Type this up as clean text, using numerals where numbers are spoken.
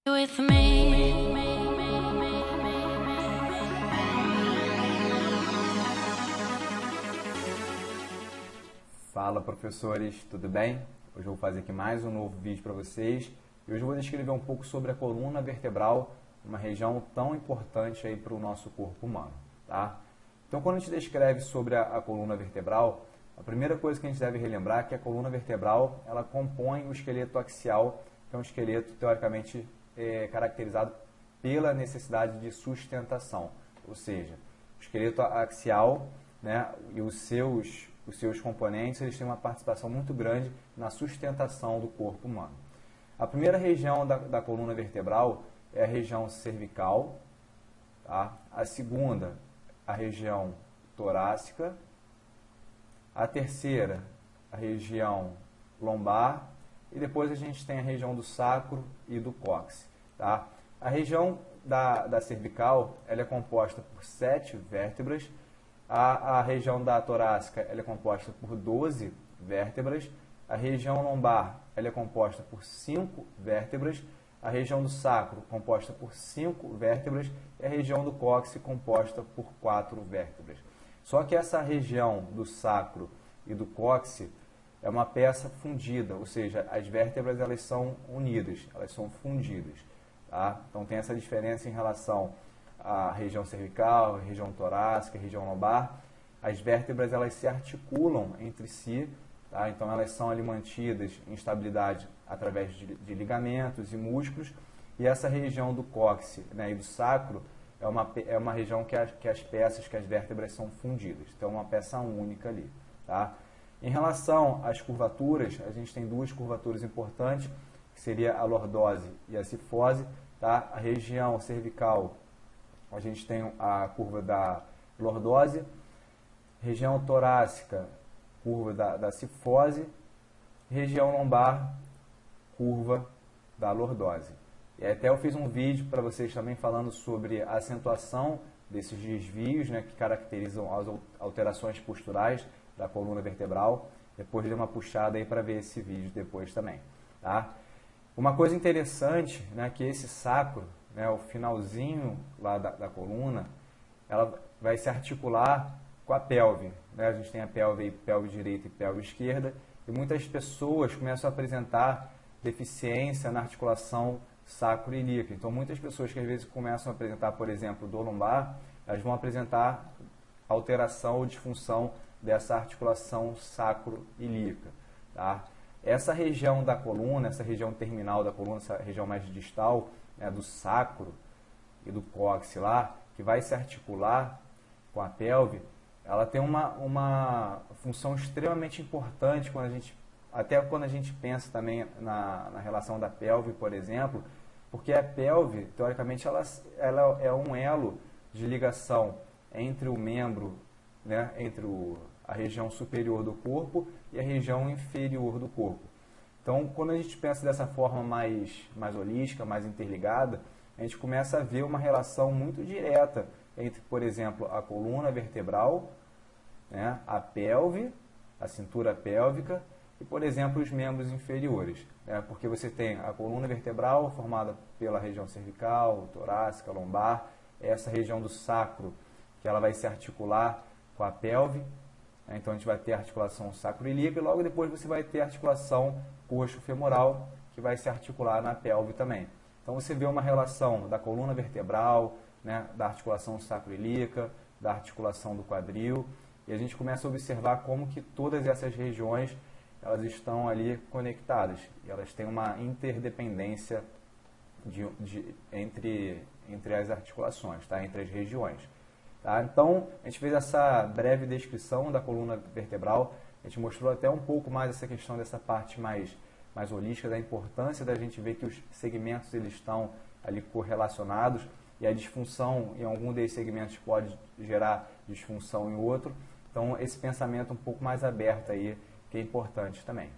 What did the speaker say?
With me. Fala, professores, tudo bem? Hoje eu vou fazer aqui mais um novo vídeo para vocês e hoje eu vou descrever um pouco sobre a coluna vertebral, uma região tão importante aí para o nosso corpo humano, tá? Então, quando a gente descreve sobre a coluna vertebral, a primeira coisa que a gente deve relembrar é que a coluna vertebral ela compõe o esqueleto axial, que é um esqueleto teoricamente caracterizado pela necessidade de sustentação, ou seja, o esqueleto axial, né, e os seus componentes eles têm uma participação muito grande na sustentação do corpo humano. A primeira região da coluna vertebral é a região cervical, tá? A segunda, a região torácica, a terceira, a região lombar, e depois a gente tem a região do sacro e do cóccix. Tá? A região da cervical ela é composta por 7 vértebras, a região da torácica ela é composta por 12 vértebras, a região lombar ela é composta por 5 vértebras, a região do sacro composta por 5 vértebras e a região do cóccix composta por 4 vértebras. Só que essa região do sacro e do cóccix é uma peça fundida, ou seja, as vértebras elas são unidas, elas são fundidas. Tá? Então tem essa diferença em relação à região cervical, região torácica, região lombar. As vértebras elas se articulam entre si, tá? Então elas são ali mantidas em estabilidade através de ligamentos e músculos. E essa região do cóccix, né, e do sacro é uma região que as peças, que as vértebras são fundidas. Então é uma peça única ali. Tá? Em relação às curvaturas, a gente tem duas curvaturas importantes, que seria a lordose e a cifose. Tá? A região cervical, a gente tem a curva da lordose, região torácica, curva da cifose, região lombar, curva da lordose. E até eu fiz um vídeo para vocês também falando sobre a acentuação desses desvios, né, que caracterizam as alterações posturais da coluna vertebral. Depois dê uma puxada aí para ver esse vídeo depois também. Tá? Uma coisa interessante, né, que esse sacro, né, o finalzinho lá da coluna, ela vai se articular com a pelve. Né? A gente tem a pelve direita e pelve esquerda, e muitas pessoas começam a apresentar deficiência na articulação sacro-ilíaca. Então, muitas pessoas que às vezes começam a apresentar, por exemplo, dor lombar, elas vão apresentar alteração ou disfunção dessa articulação sacro-ilíaca. Tá? Essa região da coluna, essa região terminal da coluna, essa região mais distal, né, do sacro e do cóccix lá, que vai se articular com a pelve, ela tem uma função extremamente importante até quando a gente pensa também na relação da pelve, por exemplo, porque a pelve, teoricamente, ela é um elo de ligação entre o membro, né, entre a região superior do corpo e a região inferior do corpo. Então, quando a gente pensa dessa forma mais holística, mais interligada, a gente começa a ver uma relação muito direta entre, por exemplo, a coluna vertebral, né, a pelve, a cintura pélvica e, por exemplo, os membros inferiores. Né, porque você tem a coluna vertebral formada pela região cervical, torácica, lombar, essa região do sacro, que ela vai se articular com a pelve. Então, a gente vai ter a articulação sacro-ilíaca e logo depois você vai ter a articulação coxo-femoral, que vai se articular na pelve também. Então, você vê uma relação da coluna vertebral, né, da articulação sacro-ilíaca, da articulação do quadril, e a gente começa a observar como que todas essas regiões elas estão ali conectadas, e elas têm uma interdependência entre as articulações, tá? Entre as regiões. Tá? Então, a gente fez essa breve descrição da coluna vertebral, a gente mostrou até um pouco mais essa questão dessa parte mais holística, da importância da gente ver que os segmentos eles estão ali correlacionados e a disfunção em algum desses segmentos pode gerar disfunção em outro. Então, esse pensamento um pouco mais aberto aí, que é importante também.